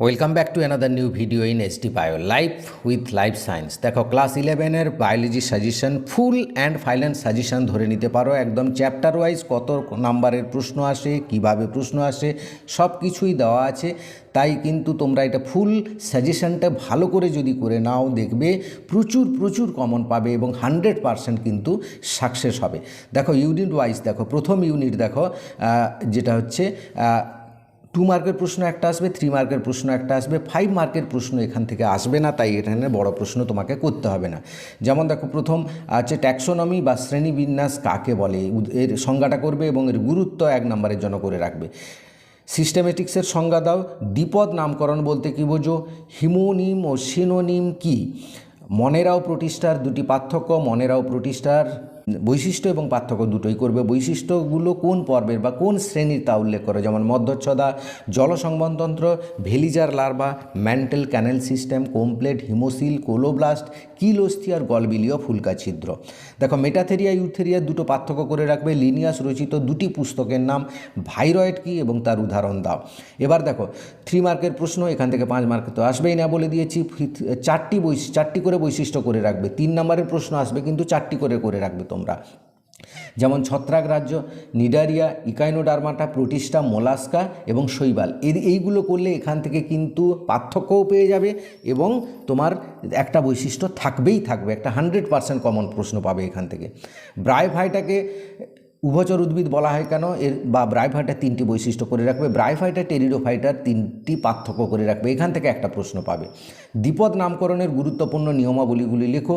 Welcome back to another new video in SD bio life with life science. দেখো, class 11-এর biology suggestion full and final suggestion ধরে নিতে পারো। একদম chapter wise কত নাম্বারের প্রশ্ন আসে, কিভাবে প্রশ্ন আসে, সব কিছুই দেওয়া আছে। তাই কিন্তু তোমরা এটা ফুল সাজেশনটা ভালো করে যদি করে নাও, দেখবে প্রচুর প্রচুর কমন পাবে এবং 100% কিন্তু সাকসেস হবে। দেখো ইউনিট ওয়াইজ দেখো, প্রথম ইউনিট দেখো, যেটা হচ্ছে 2 মার্কের প্রশ্ন একটা আসবে, 3 মার্কের প্রশ্ন একটা আসবে, 5 মার্কের প্রশ্ন এখান থেকে আসবে না। তাই এখানে বড় প্রশ্ন তোমাকে করতে হবে না। যেমন দেখো, প্রথম আছে ট্যাক্সোনমি বা শ্রেণীবিন্যাস কাকে বলে, এর সংজ্ঞাটা করবে এবং এর গুরুত্ব 1 নম্বরের জন্য করে রাখবে। সিস্টেমেটিক্সের সংজ্ঞা দাও। দ্বিপদ নামকরণ বলতে কী বোঝো, হিমোনিম ও সিনোনিম কি, মনেরাও প্রতিষ্ঠার দুটি পার্থক্য, মনেরাও প্রতিষ্ঠার বৈশিষ্ট্য এবং পার্থক্য দুটোই করবে। বৈশিষ্ট্যগুলো কোন পর্বের বা কোন শ্রেণীর তা উল্লেখ করে, যেমন মধ্যচ্ছদা, জলসংবহনতন্ত্র, ভেলিজার লার্ভা, ম্যান্টেল ক্যানেল সিস্টেম, কমপ্লেট, হিমোসিল, কোলোব্লাস্ট, কিলোস্থি আর গলবিলীয় ফুলকা ছিদ্র। দেখো, মেটাথেরিয়া ইউথেরিয়া দুটো পার্থক্য করে রাখবে। লিনিয়াস রচিত দুটি পুস্তকের নাম, ভাইরয়েড কি এবং তার উদাহরণ দাও। এবার দেখো 3 মার্কের প্রশ্ন, এখান থেকে 5 মার্ক তো আসবেই না বলে দিয়েছি। 4টি করে বৈশিষ্ট্য করে রাখবে। 3 নম্বরের প্রশ্ন আসবে কিন্তু 4টি করে রাখবে তোমরা। যেমন ছত্রাক রাজ্য, নিডারিয়া, ইকাইনোডার্মাটা, প্রোটিস্টা, মোলাস্কা এবং শৈবাল। এইগুলো করলে এখান থেকে কিন্তু পার্থক্যও পেয়ে যাবে এবং তোমার একটা বৈশিষ্ট্য থাকবেই থাকবে, একটা 100% কমন প্রশ্ন পাবে এখান থেকে। ব্রায়োফাইটাকে উভচর উদ্ভিদ বলা হয় কেন, এর বা ব্রায়োফাইটার 3টি বৈশিষ্ট্য করে রাখবে। ব্রায়োফাইটা, টেরিডোফাইটার 3টি পার্থক্য করে রাখবে, এখান থেকে একটা প্রশ্ন পাবে। দ্বিপদ নামকরণের গুরুত্বপূর্ণ নিয়মাবলীগুলি লেখো।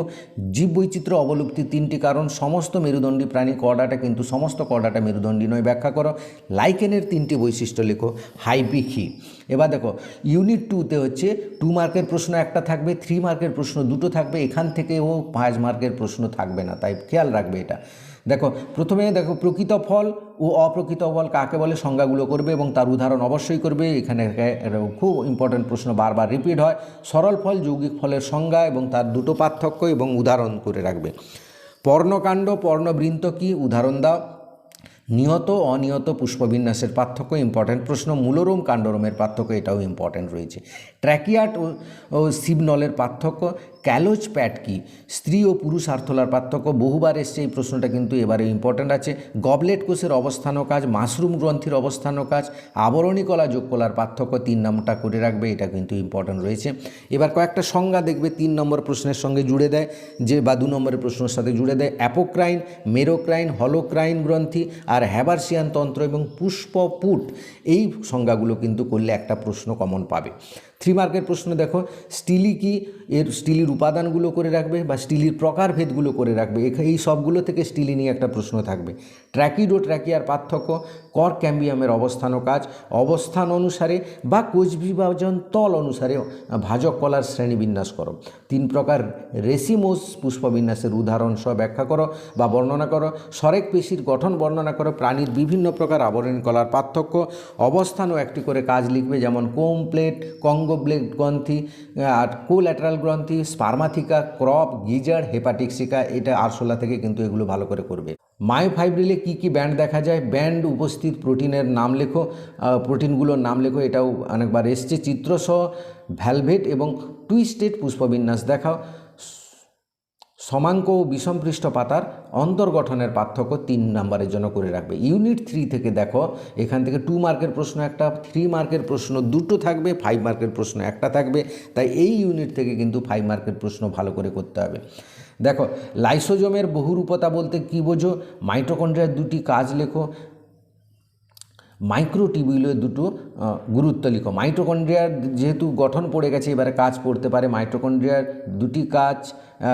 জীববৈচিত্র্য অবলুপ্তির 3টি কারণ, সমস্ত মেরুদণ্ডী প্রাণী, করডাটা কিন্তু সমস্ত করডাটা মেরুদণ্ডী নয়, ব্যাখ্যা করো। লাইকেনের 3টি বৈশিষ্ট্য লেখো। হাইব্রিকি। এবার দেখো ইউনিট 2তে হচ্ছে 2 মার্কের প্রশ্ন একটা থাকবে, 3 মার্কের প্রশ্ন দুটো থাকবে, এখান থেকেও 5 মার্কের প্রশ্ন থাকবে না, তাই খেয়াল রাখবে এটা। দেখো প্রথমে দেখো প্রকৃত ফল ও অপ্রকৃত ফল কাকে বলে সংজ্ঞাগুলো করবে এবং তার উদাহরণ অবশ্যই করবে। এখানে খুব ইম্পর্ট্যান্ট প্রশ্ন বারবার রিপিট হয়। সরল ফল, যৌগিক ফলের সংজ্ঞা এবং তার দুটো পার্থক্য এবং উদাহরণ করে রাখবে। পর্ণকাণ্ড, পর্ণবৃন্ত কি, উদাহরণ দাও। নিহত অনিহত পুষ্পবিন্যাসের পার্থক্য, ইম্পর্ট্যান্ট প্রশ্ন। মূলরোম কাণ্ডরোমের পার্থক্য, এটাও ইম্পর্ট্যান্ট রয়েছে। ট্র্যাকিয়াট ও সিবনলের পার্থক্য। ক্যালোজ প্যাড কি, স্ত্রী ও পুরুষ আর্থলার পার্থক্য, বহুবার এসছে এই প্রশ্নটা কিন্তু এবারে ইম্পর্ট্যান্ট আছে। গবলেট কোষের অবস্থান ও কাজ, মাশরুম গ্রন্থির অবস্থান ও কাজ, আবরণী কলা যোগ কলার পার্থক্য, 3 নামটা করে রাখবে, এটা কিন্তু ইম্পর্ট্যান্ট রয়েছে। এবার কয়েকটা সংজ্ঞা দেখবে 3 নম্বর প্রশ্নের সঙ্গে জুড়ে দেয়, যে বা 2 নম্বরের প্রশ্নের সাথে জুড়ে দেয়। অ্যাপোক্রাইন, মেরোক্রাইন, হলোক্রাইন গ্রন্থি আর হ্যাবারসিয়ান তন্ত্র এবং পুষ্পপুট, এই সংজ্ঞাগুলো কিন্তু করলে একটা প্রশ্ন কমন পাবে। 3 মার্কের প্রশ্ন দেখো, স্টিলি কি, এর স্টিলির উপাদানগুলো করে রাখবে বা স্টিলির প্রকারভেদগুলো করে রাখবে। এই সবগুলো থেকে স্টিলি নিয়ে একটা প্রশ্ন থাকবে। ট্র্যাকিড ও ট্র্যাকিয়ার পার্থক্য, কর ক্যাম্বিয়ামের অবস্থান ও কাজ, অবস্থান অনুসারে বা কোষ বিভাজন তল অনুসারে ভাজক কলার শ্রেণীবিন্যাস করো। 3 প্রকার রেসিমোস পুষ্পবিন্যাসের উদাহরণ সহ ব্যাখ্যা করো বা বর্ণনা করো। সরেক পেশির গঠন বর্ণনা করো। প্রাণীর বিভিন্ন প্রকার আবরণী কলার পার্থক্য, অবস্থান ও একটি করে কাজ লিখবে, যেমন কমপ্লেট, কঙ্গোব্লেট গ্রন্থি আর কোল্যাটারাল গ্রন্থি, স্পার্মাথিকা, ক্রপ, গিজার, হেপাটিক্সিকা। এটা আরশোলা থেকে কিন্তু এগুলো ভালো করে করবে। মায়োফাইব্রিলে কি কি ব্যান্ড দেখা যায়, ব্যান্ড উপস্থিত প্রোটিনের নাম লেখো, প্রোটিনগুলোর নাম লেখো, এটাও অনেকবার এসছে। চিত্রসহ ভ্যালভেট এবং টুইস্টেড পুষ্পবিন্যাস দেখাও। সমাঙ্ক ও বিষমপৃষ্ঠ পাতার অন্তর্গঠনের পার্থক্য 3 নম্বরের জন্য করে রাখবে। ইউনিট 3 থেকে দেখো, এখান থেকে 2 মার্কের প্রশ্ন একটা, 3 মার্কের প্রশ্ন দুটো থাকবে, 5 মার্কের প্রশ্ন একটা থাকবে। তাই এই ইউনিট থেকে কিন্তু 5 মার্কের প্রশ্ন ভালো করে করতে হবে। দেখো লাইসোজোমের বহুরূপতা বলতে কী বোঝো, মাইটোকন্ড্রিয়ার 2টি কাজ লেখো। মাইক্রোটিবিউলের 2টো গুরুত্ব লিখো। মাইটোকন্ড্রিয়ার যেহেতু গঠন পড়ে গেছে, এবারে কাজ পড়তে পারে। মাইটোকন্ড্রিয়ার 2টি কাজ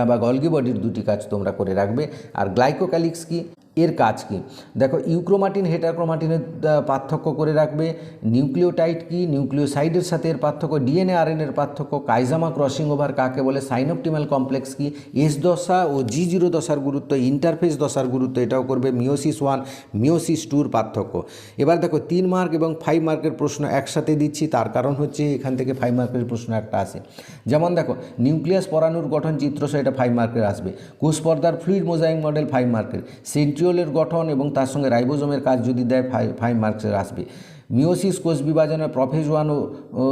বা গলগি বডির 2টি কাজ তোমরা করে রাখবে। আর গ্লাইকোক্যালিক্স কি, এর কাজ কি। দেখো ইউক্রোমাটিন হেটারক্রোমাটিনের পার্থক্য করে রাখবে। নিউক্লিওটাইড কি, নিউক্লিওসাইডের সাথে এর পার্থক্য। ডিএনএ আরএনএর পার্থক্য। কাইজামা ক্রসিং ওভার কাকে বলে। সাইনোপটিমাল কমপ্লেক্স কি, এস দশা ও G0 দশার গুরুত্ব, ইন্টারফেস দশার গুরুত্ব, এটাও করবে। মিওসিস 1 মিওসিস 2-র পার্থক্য। এবার দেখো 3 মার্ক এবং 5 মার্কের প্রশ্ন একসাথে দিচ্ছি, তার কারণ হচ্ছে এখান থেকে 5 মার্কের প্রশ্ন একটা আসে। যেমন দেখো নিউক্লিয়াস পরাণুর গঠন চিত্রসহ, এটা 5 মার্কের আসবে। কোষ পর্দার ফ্লুইড মোজাইক মডেল 5 মার্কের। সেন্ট্রিওলের গঠন এবং তার সঙ্গে রাইবোজোমের কাজ যদি দেয় 5 মার্কসের আসবে। মিওসিস কোষ বিভাজনের প্রফেজ ওয়ান ও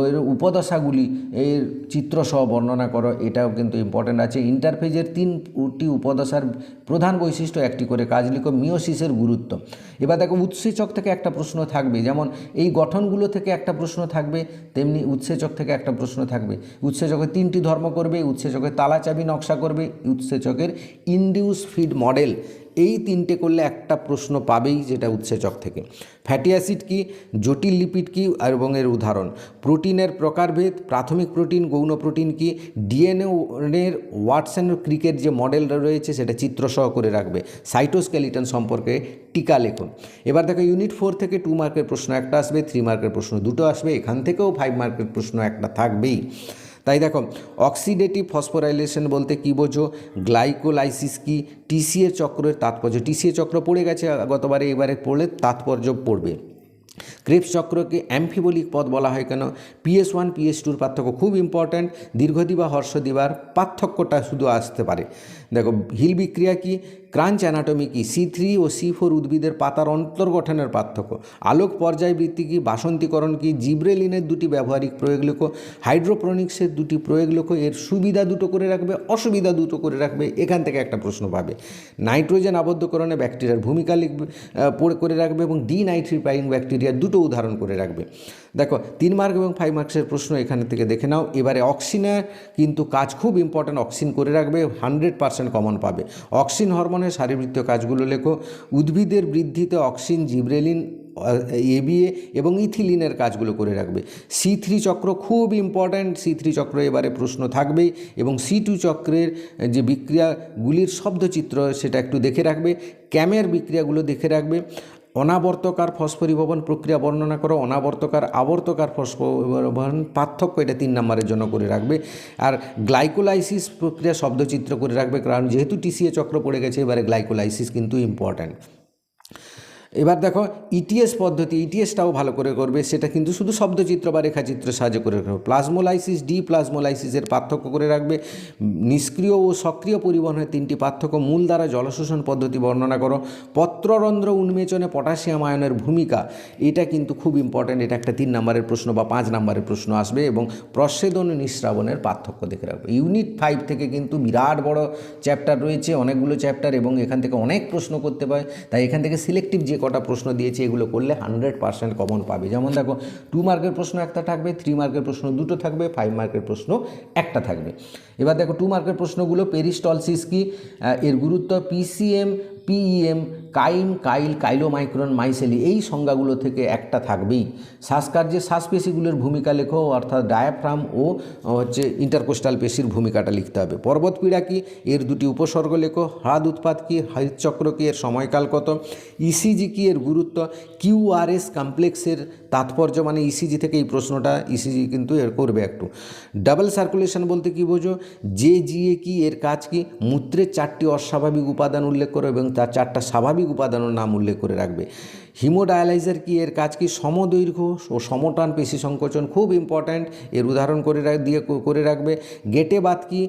এর উপদশাগুলি এর চিত্রসহ বর্ণনা করো, এটাও কিন্তু ইম্পর্ট্যান্ট আছে। ইন্টারফেজের 3টি উপদশার প্রধান বৈশিষ্ট্য একটি করে কাজ লিখো। মিওসিসের গুরুত্ব। এবার দেখো উৎসেচক থেকে একটা প্রশ্ন থাকবে, যেমন এই গঠনগুলো থেকে একটা প্রশ্ন থাকবে, তেমনি উৎসেচক থেকে একটা প্রশ্ন থাকবে। উৎসেচকের 3টি ধর্ম করবে, উৎসেচকের তালাচাবি নকশা করবে, উৎসেচকের ইনডিউস ফিড মডেল, এই 3টে করলে একটা প্রশ্ন পাবেই, যেটা উৎসেচক থেকে। ফ্যাটি অ্যাসিড কি, জটিল লিপিড কি এবং এর উদাহরণ, প্রোটিনের প্রকারভেদ, প্রাথমিক প্রোটিন, গৌণ প্রোটিন কি, ডিএনএর ওয়াটসন ক্রিকের যে মডেল রয়েছে সেটা চিত্রসহ করে রাখবে, সাইটোস্কেলিটন সম্পর্কে টিকা লেখুন। এবার দেখো ইউনিট 4 থেকে 2 মার্কের প্রশ্ন একটা আসবে, 3 মার্কের প্রশ্ন 2টো আসবে, এখান থেকেও 5 মার্কের প্রশ্ন একটা থাকবেই। তাই দেখো অক্সিডেটিভ ফসফোরাইলেশন বলতে কী বোঝো, গ্লাইকোলাইসিস কি, টিসিএ চক্রের তাৎপর্য, টিসিএ চক্র পড়ে গেছে গতবারে, এবারে পড়লে তাৎপর্য পড়বে। ক্রেবস চক্রকে অ্যাম্ফিবলিক পথ বলা হয় কেন, PS1 PS2 পার্থক্য খুব ইম্পর্ট্যান্ট, দীর্ঘদি বা হর্ষদিবার পার্থক্যটা শুধু আসতে পারে। দেখো হিল বিক্রিয়া কি, ক্রাঞ্চ অ্যানাটমি কি, C3 ও C4 উদ্ভিদের পাতার অন্তর্গঠনের পার্থক্য, আলোক পর্যায়বৃত্তি কি, বাসন্তীকরণ কি, জিব্রেলিনের 2টি ব্যবহারিক প্রয়োগ লেখো, হাইড্রোপ্রনিক্সের 2টি প্রয়োগ লেখো, এর সুবিধা 2টো করে রাখবে, অসুবিধা 2টো করে রাখবে, এখান থেকে একটা প্রশ্ন পাবে। নাইট্রোজেন আবদ্ধকরণে ব্যাকটেরিয়ার ভূমিকা লিখবে করে রাখবে, এবং ডিনাইট্রিফাইং ব্যাকটেরিয়ার 2টো উদাহরণ করে রাখবে। দেখো 3 মার্ক এবং 5 মার্কসের প্রশ্ন এখান থেকে দেখে নাও। এবারে অক্সিনের কিন্তু কাজ খুব ইম্পর্ট্যান্ট, অক্সিন করে রাখবে, 100% কমন পাবে। অক্সিন হরমোনের শারীরবৃত্তীয় কাজগুলো লেখো, উদ্ভিদের বৃদ্ধিতে অক্সিন, জিব্রেলিন, ABA এবং ইথিলিনের কাজগুলো করে রাখবে। C3 চক্র খুব ইম্পর্ট্যান্ট, C3 চক্র এবারে প্রশ্ন থাকবেই, এবং C2 চক্রের যে বিক্রিয়াগুলির শব্দচিত্র সেটা একটু দেখে রাখবে, ক্যামের বিক্রিয়াগুলো দেখে রাখবে। অনাবর্তকার ফসফরিভবন প্রক্রিয়া বর্ণনা করো, অনাবর্তকার আবর্তকার ফসফরিভবন পার্থক্য, এটা 3 নম্বরের জন্য করে রাখবে। আর গ্লাইকোলাইসিস প্রক্রিয়া শব্দচিত্র করে রাখবে, কারণ যেহেতু টিসিএ চক্র পড়ে গেছে এবারে গ্লাইকোলাইসিস কিন্তু ইম্পর্ট্যান্ট। এবার দেখো ইটিএস পদ্ধতি, ইটিএসটাও ভালো করে করবে, সেটা কিন্তু শুধু শব্দচিত্র বা রেখাচিত্রের সাহায্যে করে রাখবে। প্লাজমোলাইসিস, প্লাজমোলাইসিসের পার্থক্য করে রাখবে। নিষ্ক্রিয় ও সক্রিয় পরিবহনের 3টি পার্থক্য, মূল দ্বারা জলশোষণ পদ্ধতি বর্ণনা করো, পত্ররন্ধ্র উন্মেচনে পটাশিয়াম আয়নের ভূমিকা, এটা কিন্তু খুব ইম্পর্ট্যান্ট, এটা একটা 3 নম্বরের প্রশ্ন বা 5 নম্বরের প্রশ্ন আসবে, এবং প্রচ্ছেদন ও নিঃস্রাবণের পার্থক্য দেখে রাখবে। ইউনিট 5 থেকে কিন্তু বিরাট বড় চ্যাপ্টার রয়েছে, অনেকগুলো চ্যাপ্টার, এবং এখান থেকে অনেক প্রশ্ন করতে পারে, তাই এখান থেকে সিলেক্টিভ যে কটা প্রশ্ন দিয়েছে এগুলো করলে 100% কমন পাবে। যেমন দেখো 2 মার্কের প্রশ্ন একটা থাকবে, 3 মার্কের প্রশ্ন 2টো থাকবে, 5 মার্কের প্রশ্ন একটা থাকবে। এবার দেখো 2 মার্কের প্রশ্নগুলো, পেরিস্টলসিস কি, এর গুরুত্ব, PCM PEM, কাইন, কাইল, কাইলোমাইক্রন, মাইসেলি, এই সংজ্ঞাগুলো থেকে একটা থাকবেই। শ্বাসকার্যে শ্বাসপেশিগুলোর ভূমিকা লেখো, অর্থাৎ ডায়াফ্রাম ও ইন্টারকোস্টাল পেশির ভূমিকাটা লিখতে হবে। পর্বতপীড়া কি, এর 2টি উপসর্গ লেখো। হ্রদ উৎপাত কি, হৃদচক্র কি, এর সময়কাল কত। ইসিজি কি, এর গুরুত্ব। QRS কমপ্লেক্সের তাৎপর্য, মানে ইসিজি থেকে এই প্রশ্নটা, ইসিজি কিন্তু এর করবে একটু। ডাবল সার্কুলেশন বলতে কী বোঝো, JGA কি, এর কাজ কি। মূত্রের 4টি অস্বাভাবিক উপাদান উল্লেখ করো এবং তার 4টা স্বাভাবিক উপাদানের নাম উল্লেখ করে রাখবে। হিমোডায়ালাইজার কি, এর কাজ কি। সমদৈর্ঘ্য ও সমটান পেশি সংকোচন খুব ইম্পর্ট্যান্ট, এর উদাহরণ করে রাখবে। গেটে বাত কি,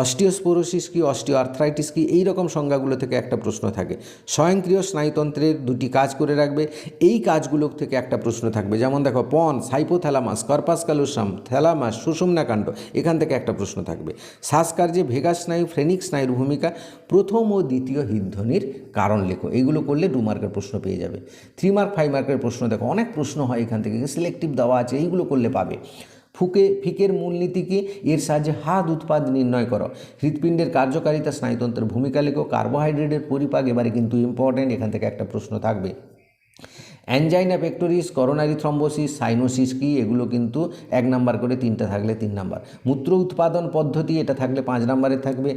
অস্টিওস্পোরোসিস কি, অস্টিওআর্থ্রাইটিস কি, এই রকম সংজ্ঞাগুলো থেকে একটা প্রশ্ন থাকে। স্বয়ংক্রিয় স্নায়ুতন্ত্রের 2টি কাজ করে রাখবে, এই কাজগুলো থেকে একটা প্রশ্ন থাকবে। যেমন দেখো pons, hypothalamus, corpus callosum, thalamus, সুষুম্নাকাণ্ড, এখান থেকে একটা প্রশ্ন থাকবে। শ্বাসকার্যে ভেগাস স্নায়ু, ফ্রেনিক স্নায়ুর ভূমিকা, প্রথম ও দ্বিতীয় হৃদধ্বনির কারণ লেখো। এইগুলো করলে 2 মার্কের প্রশ্ন পেয়ে যাবে। 3 মার্ক 5 মার্কের প্রশ্ন দেখো অনেক প্রশ্ন হয় এখান থেকে, সিলেক্টিভ দেওয়া আছে, এইগুলো করলে পাবে। ফিকের মূলনীতি কি, এর সাহায্যে হাদ উৎপাদ নির্ণয় করো। হৃৎপিণ্ডের কার্যকারিতা, স্নায়ুতন্ত্রের ভূমিকা লেখো। কার্বোহাইড্রেটের পরিপাক এবারে কিন্তু ইম্পর্ট্যান্ট, এখান থেকে একটা প্রশ্ন থাকবে। Angina pectoris, coronary thrombosis, cyanosis কি, এগুলো কিন্তু 1 নাম্বার করে, 3টা থাকলে 3 নাম্বার। মূত্র উৎপাদন পদ্ধতি, এটা থাকলে 5 নাম্বারে থাকবে।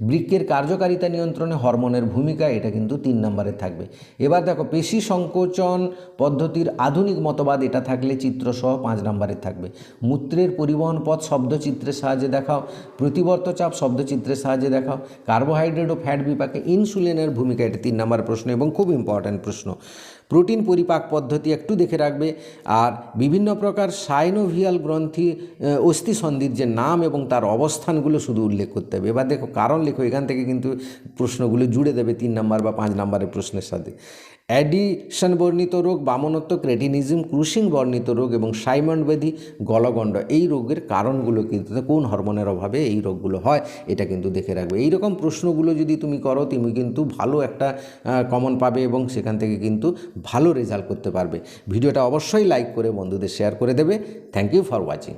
বৃক্কের কার্যকারিতা নিয়ন্ত্রণে হরমোনের ভূমিকা, এটা কিন্তু 3 নাম্বারে থাকবে। এবার দেখো পেশি সংকোচন পদ্ধতির আধুনিক মতবাদ, এটা থাকলে চিত্রসহ 5 নাম্বারে থাকবে। মূত্রের পরিবহন পথ শব্দচিত্রের সাহায্যে দেখাও। প্রতিবর্ত চাপ শব্দচিত্রের সাহায্যে দেখাও। কার্বোহাইড্রেট ও ফ্যাট বিপাকে ইনসুলিনের ভূমিকা, এটা 3 নাম্বার প্রশ্ন এবং খুব ইম্পর্ট্যান্ট প্রশ্ন। প্রোটিন পরিপাক পদ্ধতি একটু দেখে রাখবে। আর বিভিন্ন প্রকার সাইনোভিয়াল গ্রন্থি অস্থিসন্ধির যে নাম এবং তার অবস্থানগুলো শুধু উল্লেখ করতে হবে। এবার দেখো কারণ লেখো, এখান থেকে কিন্তু প্রশ্নগুলো জুড়ে দেবে 3 নাম্বার বা 5 নাম্বারের প্রশ্নের সাথে। অ্যাডিকশন বর্ণিত রোগ, বামনত্ব, ক্রেটিনিজম, ক্রুশিং বর্ণিত রোগ এবং সাইমন্ড ব্যাধি, গলগণ্ড, এই রোগের কারণগুলো কিন্তু কোন হরমোনের অভাবে এই রোগগুলো হয় এটা কিন্তু দেখে রাখবে। এই রকম প্রশ্নগুলো যদি তুমি করো তুমি কিন্তু ভালো একটা কমন পাবে এবং সেখান থেকে কিন্তু ভালো রেজাল্ট করতে পারবে। ভিডিওটা অবশ্যই লাইক করে বন্ধুদের শেয়ার করে দেবে। Thank you for watching.